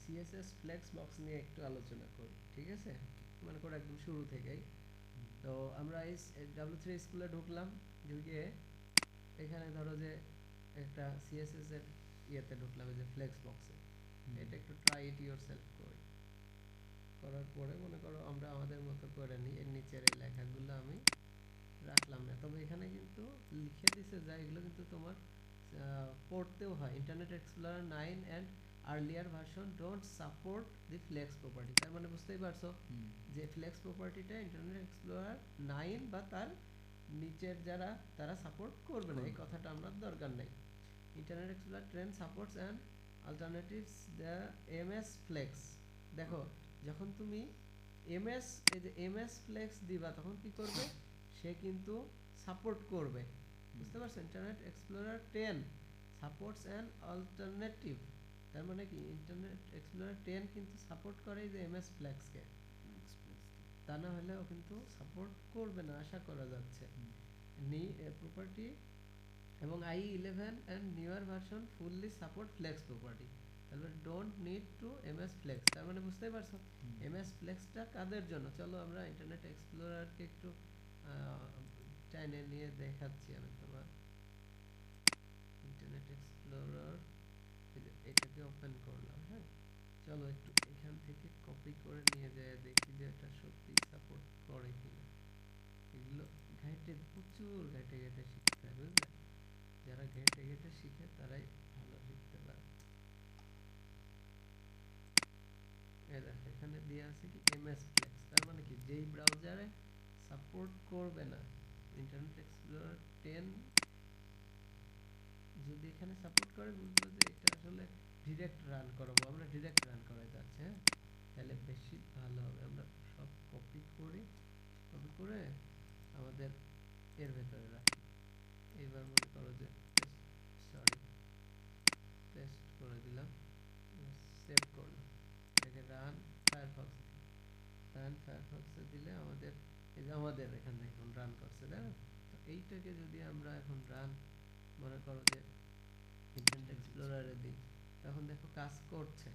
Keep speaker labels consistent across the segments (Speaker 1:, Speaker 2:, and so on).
Speaker 1: CSS flakes box নিয়ে একটু আলোচনা করি, ঠিক আছে? মনে করো একদম শুরু থেকেই। তো আমরা এই W3 স্কুলে ঢুকলাম, ঢুকে এখানে ধরো যে একটা সিএসএস এর ইয়েতে ঢুকলাম, এই যে ফ্লেক্স বক্সে। এটা একটু ট্রাই ইট ইয়োরসেলফ করি। করার পরে মনে করো আমরা আমাদের মতো করে নিই, এর নিচের এই লেখাগুলো আমি রাখলাম না, তবে এখানে কিন্তু লিখে দিছে যা এগুলো কিন্তু তোমার পড়তেও হয়। Internet Explorer 9 and earlier version don't support the flex property. তার মানে বুঝতেই পারছো যে ফ্লেক্স প্রপার্টিটা ইন্টারনেট এক্সপ্লোরার 9 বা তার নিচের যারা তারা সাপোর্ট করবে না, এই কথাটা আমরা দরকার নেই। Internet Explorer 10 supports and alternatives the MS flex. দেখো যখন তুমি এমএস, এই যে এমএস ফ্লেক্স দিবা তখন কি করবে, সে কিন্তু সাপোর্ট করবে, বুঝতে পারছো? Internet Explorer 10 supports an alternative, তার মানে কি ইন্টারনেট এক্সপ্লোরার 10 কিন্তু সাপোর্ট করে যে এমএস ফ্লেক্সকে, তা না হলে ও কিন্তু সাপোর্ট করবে না আশা করা যাচ্ছে। নি প্রপার্টি এবং i11 and newer version fully support flex property. তাহলে don't need to MS flex, তার মানে বুঝতেই পারছো এমএস ফ্লেক্সটা কাদের জন্য। চলো আমরা ইন্টারনেট এক্সপ্লোরারকে একটু টাইনে নিয়ে দেখাচ্ছি আমি তোমার। ইন্টারনেট এক্সপ্লোরার এটাকে ওপেন করলাম, হ্যাঁ। চলো একটু এখান থেকে কপি করে নিয়ে যায় দেখি যে এটা সত্যি সাপোর্ট করে কিনা। এগুলো ঘাইটে প্রচুর ঘাইটে ঘাইটে শিখতে হবে, বুঝলে? যারা ঘেটে ঘেটে শিখে তারাই ভালো শিখতে পারে। এই দেখো এখানে দেওয়া আছে কি এমএস ফ্লেক্স, তার মানে কি যেই ব্রাউজারে সাপোর্ট করবে না ইন্টারনেট এক্সপ্লোরার 10 যদি এখানে সাপোর্ট করে, বুঝবো যে এটা আসলে ডিরেক্ট রান করাবো, আমরা ডিরেক্ট রান করাই যাচ্ছে, হ্যাঁ। তাহলে বেশি ভালো হবে। আমরা সব কপি করি, কপি করে আমাদের এর ভেতরে রাখি। এইবার মনে করো যে সরি পেস্ট করে দিলাম, সেভ করলাম, এটাকে রান ফায়ারফক্স, রান ফায়ারফক্সে দিলে আমাদের এই যে আমাদের এখানে এখন রান করছে, তাই না? তো এইটাকে যদি আমরা এখন রান মনে করো যে ইন্টারনেট এক্সপ্লোরারে দিই, তখন দেখো কাজ করছে।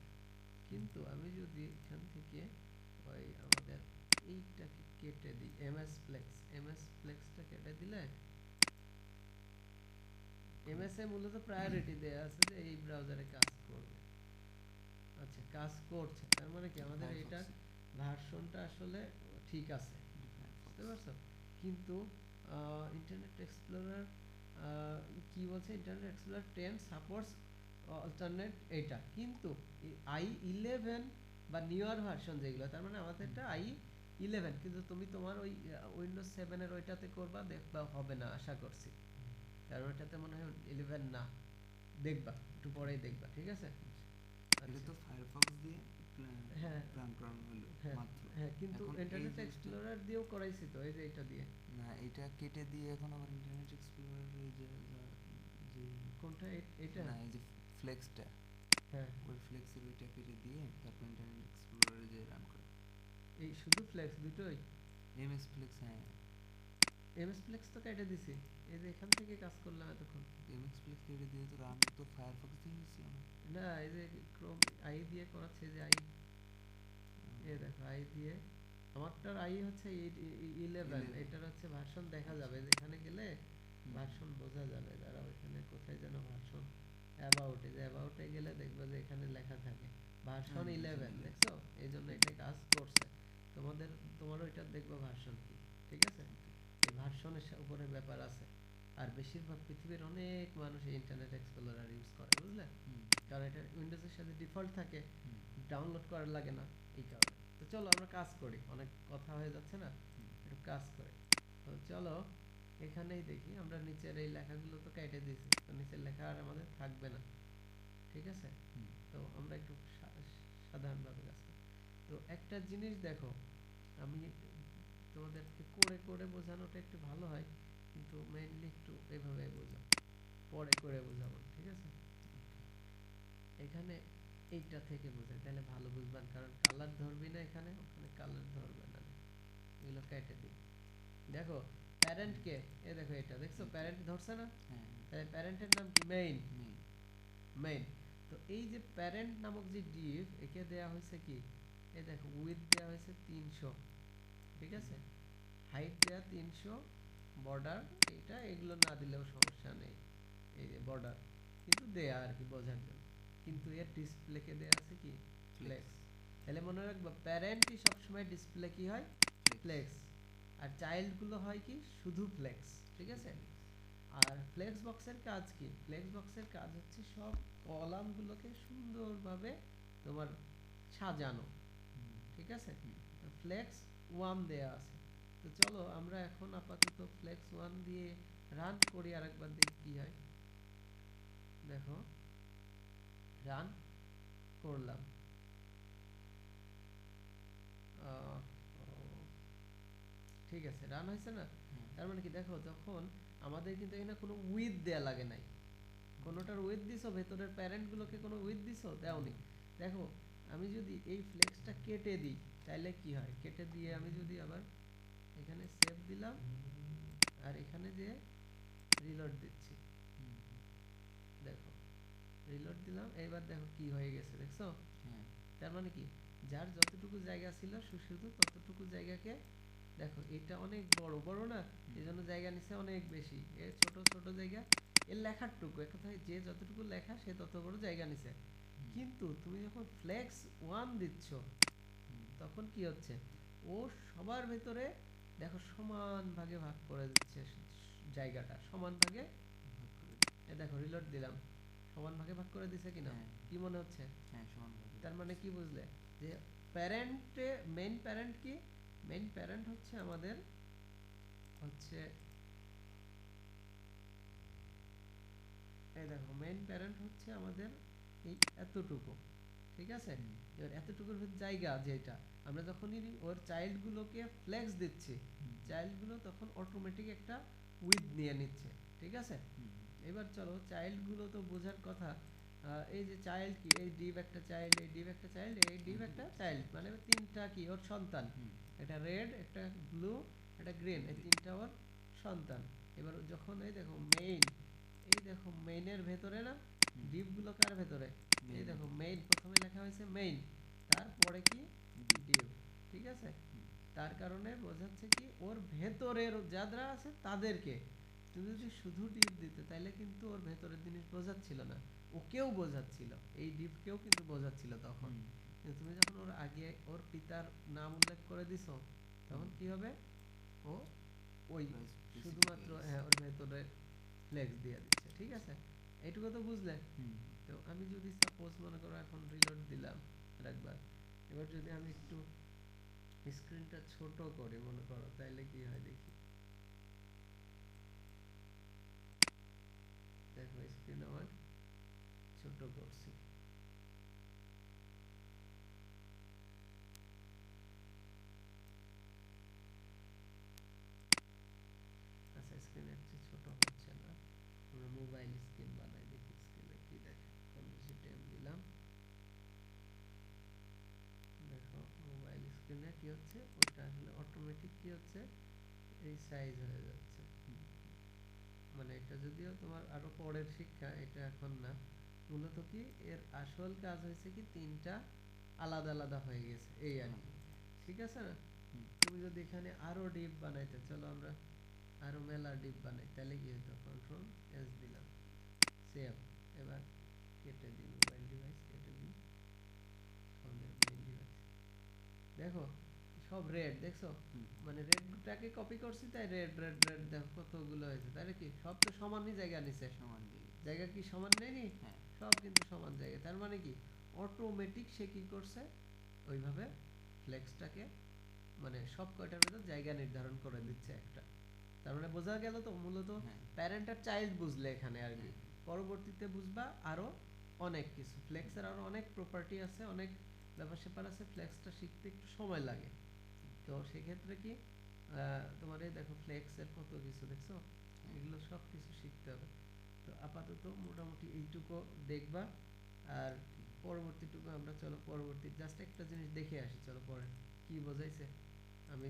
Speaker 1: কিন্তু আমি যদি এখান থেকে ওই আমাদের এইটাকে কেটে দিই, এমএস ফ্লেক্স, এমএস ফ্লেক্সটা কেটে দিলে এমএস এ মূলত প্রায়োরিটি দেয়া আছে যে এই ব্রাউজারে কাজ করবে। আচ্ছা কাজ করছে, তার মানে কি আমাদের এটা ভার্সনটা আসলে ঠিক আছে, বুঝতে পারছো? কিন্তু ইন্টারনেট এক্সপ্লোরার কি বলছে, ইন্টারনেট এক্সপ্লোরার 10 সাপোর্টস অল্টারনেট এটা, কিন্তু i11 বা নিউয়ার ভার্সন যেগুলো, তার মানে আমাদেরটা i11, কিন্তু তুমি তোমার ওই উইন্ডোজ 7 এর ওইটাতে করবা, দেখবা হবে না আশা করছি, কারণ ওইটাতে মনে হয় 11 না। দেখবা একটু পরেই দেখবা, ঠিক আছে?
Speaker 2: এটা তো ফায়ারফক্স দিয়ে
Speaker 1: হ্যাঁ
Speaker 2: রান করানো হলো
Speaker 1: হ্যাঁ
Speaker 2: মাত্র।
Speaker 1: হ্যাঁ, কিন্তু
Speaker 2: এখন এই
Speaker 1: ইন্টারনেট
Speaker 2: জিনিসটা
Speaker 1: এক্সপ্লোরার দিয়েও করাইছি তো, এই যে এটা দিয়ে।
Speaker 2: না, এটা কেটে দিয়ে এখন আবার ইন্টারনেট এক্সপ্লোরার যে
Speaker 1: কোনটা এটা?
Speaker 2: না, এই যে ফ্লেক্সটা,
Speaker 1: হ্যাঁ
Speaker 2: ওই ফ্লেক্সের ওইটা কেটে দিয়ে তারপর ইন্টারনেট এক্সপ্লোরারে যে রান করে
Speaker 1: এই শুধু ফ্লেক্স দুটোই?
Speaker 2: MS flex. হ্যাঁ,
Speaker 1: এমএস ফ্লেক্স তো কেটে দিছি, এই যে এখান থেকে কাজ করলাম এতক্ষণ।
Speaker 2: এমএস ফ্লেক্স কেটে দিয়ে তো রান তো ফায়ারফক্স দিয়ে হয়েছে আমার।
Speaker 1: না এই যে ক্রোম আই দিয়ে করাচ্ছে, যে আই, এই দেখো আই দিয়ে আমারটার আই হচ্ছে 11, এটার হচ্ছে ভার্সন দেখা যাবে, যেখানে গেলে ভার্সন বোঝা যাবে। যারা ওইখানে কোথায় যেন ভার্সন অ্যাবাউট, এই যে অ্যাবাউটে গেলে দেখবে যে এখানে লেখা থাকে ভার্সন 11, দেখছো? এই জন্য এটা কাজ করছে। তোমাদের তোমার ওইটা দেখবে ভার্সন কি, ঠিক আছে? এই ভার্সনের উপরে ব্যাপার আছে। আর বেশিরভাগ পৃথিবীর অনেক মানুষ ইন্টারনেট এক্সপ্লোরার ইউজ করে, বুঝলে? কারণ এটা উইন্ডোজের সাথে ডিফল্ট থাকে, ডাউনলোড করার লাগে না, এই কারণে। তো চলো আমরা কাজ করি, অনেক কথা হয়ে যাচ্ছে না, একটু কাজ করি। তো চলো এখানেই দেখি, আমরা নিচের এই লেখাগুলো তো কেটে দিয়েছি, তো নিচের লেখা আর আমাদের থাকবে না, ঠিক আছে? তো আমরা একটু সাধারণভাবে কাজ করি। তো একটা জিনিস দেখো, আমি তোমাদেরকে করে করে বোঝানোটা একটু ভালো হয়, কিন্তু মেইনলি একটু এভাবে বোঝা, পরে করে বোঝাবো, ঠিক আছে? এখানে এইটা থেকে বোঝাই তাহলে ভালো বুঝবেন, কারণ কালার ধরবি না এখানে, ওখানে কালার ধরবে না, এগুলো কেটে দিই। দেখো প্যারেন্ট কে, এ দেখো এটা দেখছো প্যারেন্ট ধরছে না? তাহলে প্যারেন্টের নাম কি? মেইন। মেইন, তো এই যে প্যারেন্ট নামক যে ডিভ একে দেয়া হয়েছে কি, এই দেখো উইথ দেয়া হয়েছে 300, ঠিক আছে, হাইট দেয়া 300, বর্ডার এটা এগুলো না দিলেও সমস্যা নেই, এই যে বর্ডার কিন্তু দেয়া আর কি বোঝার জন্য, কিন্তু এর ডিসপ্লেকে দেয়া আছে কি ফ্লেক্স। তাহলে মনে রাখবা প্যারেন্টই সবসময় ডিসপ্লে কি হয় ফ্লেক্স, আর চাইল্ড গুলো হয় কি শুধু ফ্লেক্স, ঠিক আছে। আর ফ্লেক্স বক্সের কাজ কি, ফ্লেক্স বক্সের কাজ হচ্ছে সব কলামগুলোকে সুন্দরভাবে তোমার সাজানো, ঠিক আছে। তো ফ্লেক্স 1 দেয়া আছে, তো চলো আমরা এখন আপাতত ফ্লেক্স 1 দিয়ে রান করি, আরেকবার দেখি কি হয়। দেখো রান করলাম, আহ, ঠিক আছে রান হয়েছে না। তার মানে কি দেখো তখন আমাদের কিন্তু এখানে কোনো উইথ দেয়া লাগে নাই, কোনোটার উইথ দিছো, ভেতরের প্যারেন্ট গুলোকে কোনো উইথ দিছো দেওনি। দেখো আমি যদি এই ফ্লেক্সটা কেটে দিই তাহলে কি হয়, কেটে দিয়ে আমি যদি আবার এখানে সেভ দিলাম আর এখানে যে রিলোড দিচ্ছি, দেখো রিলোড দিলাম, এবার দেখো কি হয়ে গেছে দেখছো। তার মানে কি যার যতটুকু জায়গা ছিল শুধু ততটুকু জায়গাকে, দেখো এটা অনেক বড় বড় না, এই জন্য জায়গা নিচ্ছে অনেক বেশি, এর ছোট ছোট জায়গা, এর লেখার টুকু এক কথায় যে যতটুকু লেখা সে তত বড় জায়গা নিছে। কিন্তু তুমি যখন ফ্লেক্স 1 দিচ্ছ তখন কি হচ্ছে, ও সবার ভেতরে দেখো সমান ভাগে ভাগ করে দিচ্ছে, জায়গাটা সমান ভাগে, এ দেখো রিলোড দিলাম, সমান ভাগে ভাগ করে দিছে কিনা, কি মনে হচ্ছে, তার মানে কি বুঝলে যে প্যারেন্টে মেইন প্যারেন্ট কি, মেইন প্যারেন্ট হচ্ছে আমাদের হচ্ছে, এই দেখো মেইন প্যারেন্ট হচ্ছে আমাদের এই এতটুকু, ঠিক আছে। এবার এতটুকুর জায়গা যেটা আমরা যখনই ওর চাইল্ড গুলোকে ফ্লেক্স দিচ্ছি, চাইল্ড গুলো তখন অটোমেটিক একটা উইথ নিয়ে নিচ্ছে, ঠিক আছে। এবার চলো চাইল্ড গুলো তো বোঝার কথা, এই যে চাইল্ড কি, এই ডিভ একটা চাইল্ড, এই ডিভ একটা চাইল্ড, এই ডিভ একটা চাইল্ড, মানে তিনটা কি ওর সন্তান, একটা রেড, একটা ব্লু, একটা গ্রিন, এই তিনটা ওর সন্তান। এবার যখন এই দেখো মেইন, এই দেখো মেইনের ভেতরে না ডিভ গুলো কার ভেতরে, এই দেখো মেইন প্রথমে লেখা হয়েছে মেইন, তারপরে কি ডিভ, ঠিক আছে। তার কারণে বোঝাচ্ছে কি ওর ভেতরের যারা আছে তাদেরকে, তুমি যদি শুধু ডিপ দিতে তাইলে কিন্তু ওর ভেতরের জিনিস বোঝাচ্ছিল না, ওকেও বোঝাচ্ছিল, এই ডিপকেও কিন্তু বোঝাচ্ছিল তখন। কিন্তু তুমি যখন ওর আগে ওর পিতার নাম উল্লেখ করে দিছো তখন কি হবে, ও ওই শুধুমাত্র হ্যাঁ ওর ভেতরে ফ্লেক্স দিয়ে দিচ্ছে, ঠিক আছে। এইটুকু তো বুঝলে। তো আমি যদি সাপোজ মনে করো এখন রিলোড দিলাম আরেকবার, এবার যদি আমি একটু স্ক্রিনটা ছোট করে মনে করো তাইলে কি হয় দেখি, দেখো স্ক্রিন আমার ছোট করছি, আচ্ছা স্ক্রিন একটু ছোট হচ্ছে না, আমরা মোবাইল স্ক্রিন বানাই দেখি স্ক্রিনে কি দেখে, কম বেশি টাইম দিলাম, দেখো মোবাইল স্ক্রিনে কি হচ্ছে, ওটা আসলে অটোমেটিক কি হচ্ছে এই সাইজ হয়ে যাচ্ছে, মানে এটা যদিও তোমার আরো পরের শিক্ষা, এটা এখন না। মূলত কি এর আসল কাজ হয়েছে কি তিনটা আলাদা আলাদা হয়ে গেছে এই আর কি, ঠিক আছে না। তুমি যদি এখানে আরো ডিপ বানাইতে, চলো আমরা আরো মেলা ডিপ বানাই, তাহলে কি হতো, কন্ট্রোল এস দিলাম, সেভ, এবার কেটে দিই মোবাইল ডিভাইস, কেটে দিই আমাদের মেইন ডিভাইস, দেখো সব রেড দেখছো, মানে রেডটাকে কপি করছি তাই রেড রেড রেড দেখো কতগুলো হয়েছে, তাহলে কি সব তো সমানই জায়গা নিছে, জায়গা কি সমান নেয়নি, সব কিন্তু সমান জায়গা, তার মানে কি অটোমেটিক সে কি করছে ওইভাবে ফ্লেক্সটাকে মানে সব কয়টার ভেতর জায়গা নির্ধারণ করে দিচ্ছে একটা। তার মানে বোঝা গেল তো মূলত প্যারেন্ট আর চাইল্ড বুঝলে এখানে আর কি, পরবর্তীতে বুঝবা আরো অনেক কিছু, ফ্লেক্সের আরো অনেক প্রপার্টি আছে, অনেক ব্যাপার স্যাপার আছে, ফ্লেক্সটা শিখতে একটু সময় লাগে। তো সেক্ষেত্রে কি তোমার এই দেখো ফ্লেক্সের কত কিছু দেখছো, এগুলো সব কিছু শিখতে হবে। তো আপাতত মোটামুটি এইটুকু দেখবা, আর পরবর্তীটুকু আমরা চলো পরবর্তী জাস্ট একটা জিনিস দেখে আসি, চলো পরে কি বোঝাইছে, আমি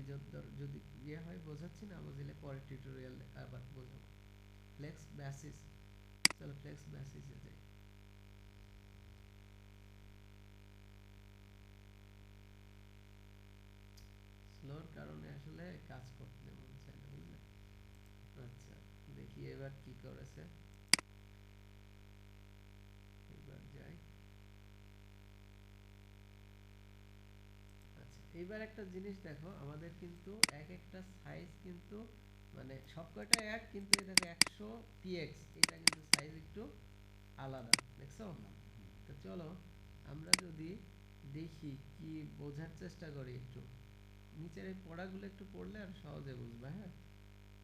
Speaker 1: যদি ইয়ে হয় বোঝাচ্ছি না বুঝলে পরের টিউটোরিয়াল আবার বোঝাবো। ফ্লেক্স বেসিস, চলো ফ্লেক্স বেসিসে যাই। আলোর কারণে আসলে কাজ করতে মন চায় না, বুঝলে? আচ্ছা, দেখি এবার কি করেছে। এবার যাই। আচ্ছা, এবার একটা জিনিস দেখো, আমাদের কিন্তু এক একটা সাইজ কিন্তু মানে সবকটা এক, কিন্তু এই দেখো 100 px, এটা কিন্তু সাইজ একটু আলাদা, দেখছো? তো চলো আমরা যদি দেখি কি বোঝার চেষ্টা করি একটু, নিচের এই পড়াগুলো একটু পড়লে আর সহজে বুঝবা। হ্যাঁ,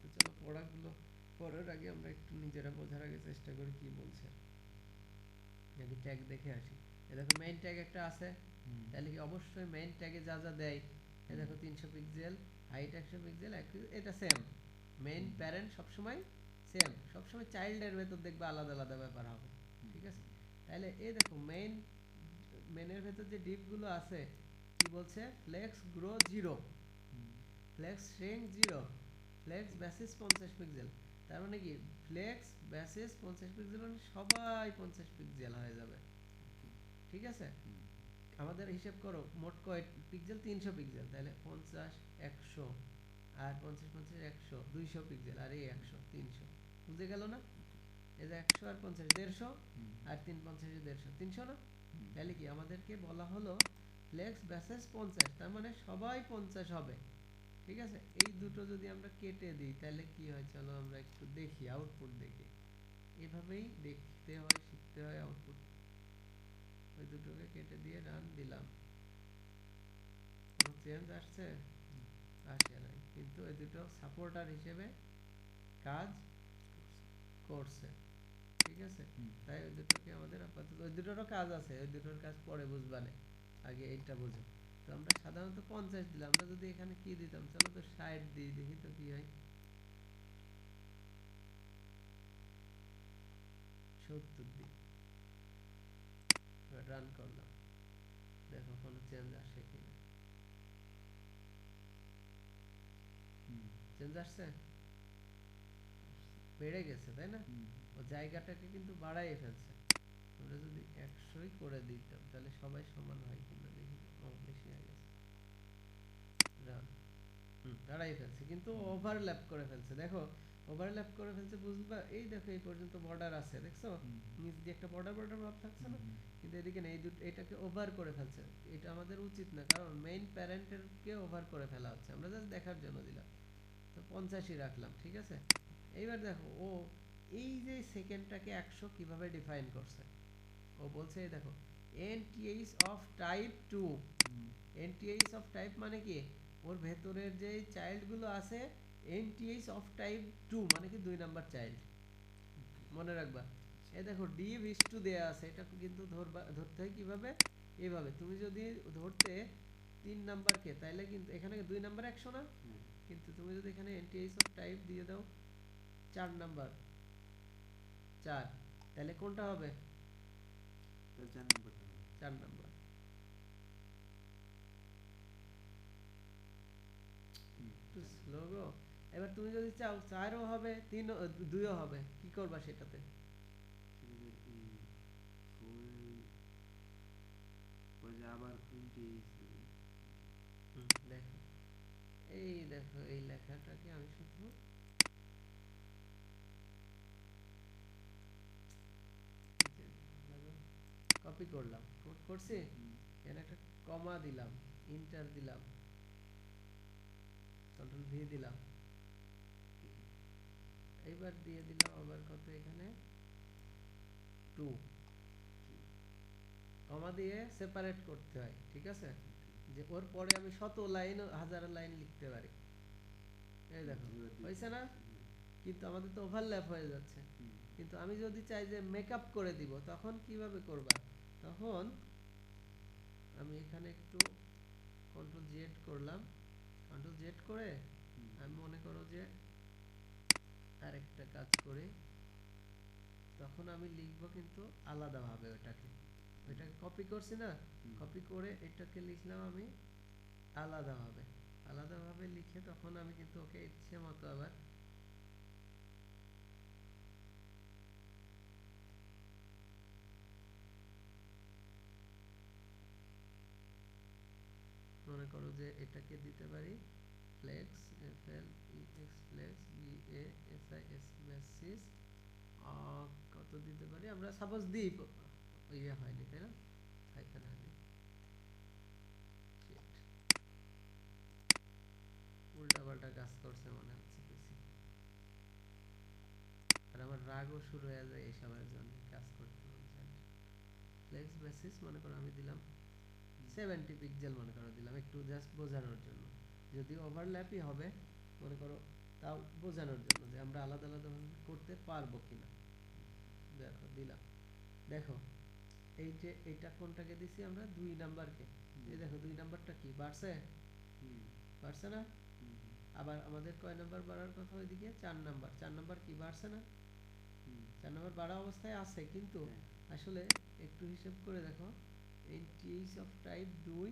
Speaker 1: তো চলো পড়াগুলো পড়ার আগে আমরা একটু নিজেরা বোঝার আগে চেষ্টা করি কি বলছে। যদি ট্যাগ দেখে আসি, এ দেখো মেইন ট্যাগ একটা আছে, তাহলে কি অবশ্যই মেইন ট্যাগে যা যা দেয়, এ দেখো 300 পিক্সেল, হাইট 100 পিক্সেল, এটা সেম। মেইন প্যারেন্ট সবসময় সেম, সবসময় চাইল্ডের ভেতর দেখবে আলাদা আলাদা ব্যাপার হবে, ঠিক আছে? তাহলে এই দেখো মেনের ভেতর যে ডিপগুলো আছে, কি বলছে? Flex grow 0, flex shrink 0, flex basis 50 pixel. তার মানে কি ফ্লেক্স বেসিস 50 পিক্সেল মানে সবাই 50 পিক্সেল হয়ে যাবে, ঠিক আছে? আমাদের হিসাব করো মোট কয় পিক্সেল? 300 পিক্সেল, তাহলে 50 100 আর 50 50 100 200 পিক্সেল, আর এই 100 300, বুঝে গেল না? এই যে 100 আর 50 150, আর 3 50 150 300 না? তাহলে কি আমাদেরকে বলা হলো ফ্লেক্স বেসিস 50, তার মানে সবাই 50 হবে, ঠিক আছে? এই দুটো যদি আমরা কেটে দিই তাহলে কি হয়, চলো আমরা একটু দেখি, আউটপুট দেখি। এভাবেই দেখতে হয়, শিখতে হয় আউটপুট। ওই দুটোকে কেটে দিয়ে রান দিলাম, কোনো চেঞ্জ আসছে? আসে নাই, কিন্তু ওই দুটো সাপোর্টার হিসেবে কাজ করছে, ঠিক আছে? তাই ওই দুটোকে আমাদের আপাতত, ওই দুটোরও কাজ আছে, ওই দুটোর কাজ পরে বুঝবানে, আগে এইটা বুঝো। তো আমরা সাধারণত 50 দিলাম, আমরা যদি এখানে কি দিতাম, চলো তো 60 দিই, দেখি তো কি হয়। 70 দিই, এবার রান করলাম, দেখো কোনো চেঞ্জ আসে কিনা। চেঞ্জ আসছে, বেড়ে গেছে, তাই না? ও জায়গাটাকে কিন্তু বাড়াই ফেলছে। আমরা যদি 100ই করে দিতাম তাহলে সবাই সমান হয় কিনা দেখি। ও বেশি হয়ে গেছে, রান। দাঁড়াই ফেলছে, কিন্তু ওভারল্যাপ করে ফেলছে, দেখো ওভারল্যাপ করে ফেলছে, বুঝবা? এই দেখো এই পর্যন্ত বর্ডার আছে, দেখছো? নিচ দিয়ে একটা বর্ডার বর্ডার ভাব থাকছে না? কিন্তু এদিকে নেই, এটাকে ওভার করে ফেলছে। এটা আমাদের উচিত না, কারণ মেইন প্যারেন্টের কে ওভার করে ফেলা হচ্ছে, আমরা জাস্ট দেখার জন্য দিলাম। তো 50ই রাখলাম, ঠিক আছে? এইবার দেখো ও এই যে সেকেন্ডটাকে 100 কিভাবে ডিফাইন করছে। ও বলছে এই দেখো NTH of type 2, NTH of type মানে কি, ওর ভেতরের যে চাইল্ডগুলো আছে, এনটিএইচ অফ টাইপ 2 মানে কি 2 নাম্বার চাইল্ড, মনে রাখবা। এই দেখো ডিভ ইস টু দেয়া আছে, এটা কিন্তু ধরতে হয় কিভাবে? এইভাবে তুমি যদি ধরতে 3 নাম্বারকে, তাইলে কিন্তু এখানে 2 নাম্বার 100 না? কিন্তু তুমি যদি এখানে এনটিএইচ অফ টাইপ দিয়ে দাও 4 নাম্বার 4, তাহলে কোনটা হবে? 4 নাম্বার। একটু স্লো গো। এবার তুমি যদি চাও 4ও হবে, 3ও 2ও হবে, কি করবা সেটাতে? দেখো দেখো এই লেখাটাকে আমি শুধু কপি করলাম, করছি, এখানে একটা কমা দিলাম, ইন্টার দিলাম, কন্ট্রোল ভি দিলাম, এইবার দিয়ে দিলাম আবার কত, এখানে 2, কমা দিয়ে সেপারেট করতে হয়, ঠিক আছে? যে ওর পরে আমি শত লাইন হাজার লাইন লিখতে পারি। এই দেখো হয়েছে না? কিন্তু আমাদের তো ওভারল্যাপ হয়ে যাচ্ছে। কিন্তু আমি যদি চাই যে মেকআপ করে দিব, তখন কিভাবে করবা? তখন আমি এখানে একটু কন্ট্রোল জেড করলাম, কন্ট্রোল জেড করে আমি মনে করো যে আরেকটা কাজ করে, তখন আমি লিখবো কিন্তু আলাদাভাবে, ওইটাকে কপি করছি না, কপি করে এটাকে লিখলাম আমি আলাদাভাবে, আলাদাভাবে লিখে তখন আমি কিন্তু ওকে ইচ্ছে মতো আবার মনে করো যে এটাকে দিতে পারি flex FLEX flex BASIS basis কত দিতে পারি আমরা, সাপোজ দিই, ইয়ে হয়নি তাই না, হাইফেন হয়নি, Shit, উল্টাপাল্টা কাজ করছে মনে হচ্ছে পিসি, আর আমার রাগও শুরু হয়ে যায় এইসবের জন্য, কাজ করতে মন চায় না। ফ্লেক্স বেসিস মনে করো আমি দিলাম 70 পিক্সেল, মনে করো দিলাম একটু জাস্ট বোঝানোর জন্য, যদি ওভারল্যাপই হবে মনে করো, তাও বোঝানোর জন্য যে আমরা আলাদা আলাদা করতে পারবো কিনা। দেখো দিলাম, দেখো এই যে এইটা কোনটাকে দিছি আমরা, 2 নাম্বারকে, এই দেখো 2 নাম্বারটা কি বাড়ছে, বাড়ছে না, আবার আমাদের কয় নাম্বার বাড়ার কথা ওইদিকে, 4 নাম্বার, 4 নাম্বার কি বাড়ছে না, 4 নাম্বার বাড়া অবস্থায় আছে, কিন্তু আসলে একটু হিসাব করে দেখো, NTH of type 2,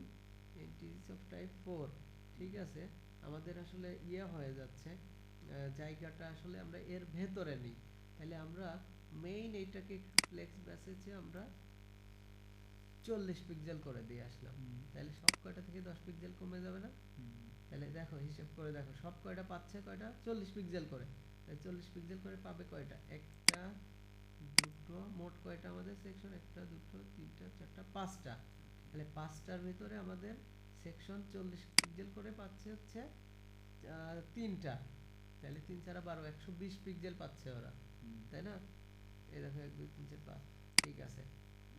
Speaker 1: NTH of type 4, ঠিক আছে, আমাদের আসলে ইয়ে হয়ে যাচ্ছে, জায়গাটা আসলে আমরা এর ভেতরে নেই, তাহলে আমরা মেইন এইটাকে একটু ফ্লেক্স বেসিসে আমরা 40 পিক্সেল করে দিয়ে আসলাম, তাহলে সব কয়টা থেকে 10 পিক্সেল কমে যাবে না, তাহলে দেখো হিসাব করে দেখো সব কয়টা পাচ্ছে, কয়টা 40 পিক্সেল করে, তাহলে 40 পিক্সেল করে পাবে কয়টা, একটা দুটো, মোট কয়টা আমাদের সেকশন, একটা দুটো তিনটা চারটা পাঁচটা, তাহলে পাঁচটার ভিতরে আমাদের সেকশন 40 পিক্সেল করে পাচ্ছে হচ্ছে তিনটা, তাহলে 3 4 12, 120 পিক্সেল পাচ্ছে ওরা, তাই না, এই দেখো 1 2 3 4 5, ঠিক আছে,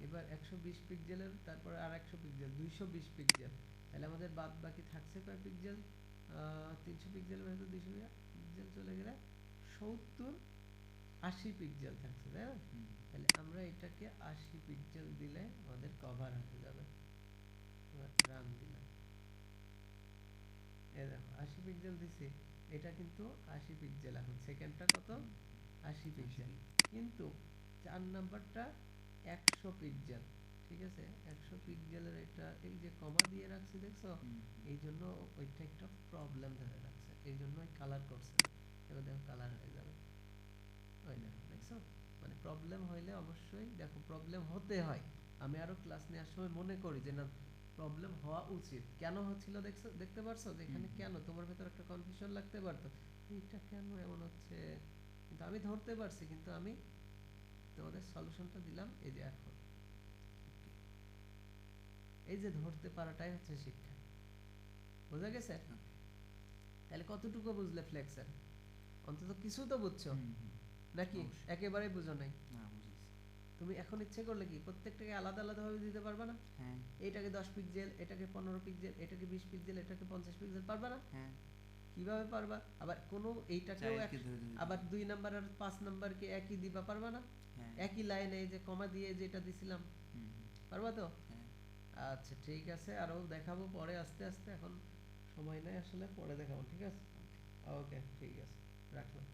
Speaker 1: এবার 120 পিক্সেলের তারপরে আর 100 পিক্সেল, 220 পিক্সেল, তাহলে আমাদের বাদ বাকি থাকছে কয় পিক্সেল, 300 পিক্সেলের মধ্যে 200 পিক্সেল চলে গেলে 70 80 পিক্সেল থাকছে, তাই না, তাহলে আমরা এটাকে 80 পিক্সেল দিলে আমাদের কভার হয়ে যাবে, এবার রান দিলাম, এই দেখো 80 পিক্সেল দিছি, এটা কিন্তু 80 পিক্সেল, এখন সেকেন্ডটা কত, 80 পিক্সেল, কিন্তু 4 নাম্বারটা 100 পিক্সেল, ঠিক আছে, 100 পিক্সেলের এটা এই যে কমা দিয়ে রাখছি দেখছো, এই জন্য ওইটা একটা প্রবলেম ধরে রাখছে, এই জন্য কালার করছে না, এবার দেখো কালার হয়ে যাবে, ওই দেখো দেখছো, মানে প্রবলেম হইলে অবশ্যই দেখো প্রবলেম হতে হয়, আমি আরো ক্লাস নেওয়ার সময় মনে করি যে না প্রবলেম হওয়া উচিত, কেন হচ্ছিল দেখছো, দেখতে পারছো যে এখানে কেন তোমার ভেতর একটা কনফিউশন লাগতে পারতো, এইটা কেন এমন হচ্ছে, কিন্তু আমি ধরতে পারছি, কিন্তু আমি তোমাদের সলিউশনটা দিলাম এই যে এখন, এই যে ধরতে পারাটাই হচ্ছে শিক্ষা, বোঝা গেছে, তাহলে কতটুকু বুঝলে ফ্লেক্সের, অন্তত কিছু তো বুঝছো নাকি, একেবারেই বুঝো নাই, তুমি এখন ইচ্ছে করলে কি প্রত্যেকটাকে আলাদা আলাদা ভাবে দিতে পারবা না, এইটাকে 10 পিক্সেল, এটাকে 15 পিক্সেল, এটাকে 20 পিক্সেল, এটাকে 50 পিক্সেল, পারবা না, কিভাবে পারবা, আবার কোন এইটাকেও আবার 2 নাম্বার আর 5 নাম্বারকে একই দিবা, পারবা না, একই লাইনে এই যে কমা দিয়ে যেটা দিছিলাম, পারবা তো, আচ্ছা ঠিক আছে, আরো দেখাবো পরে আস্তে আস্তে, এখন সময় নাই আসলে, পরে দেখাবো, ঠিক আছে, ওকে ঠিক আছে, রাখলাম।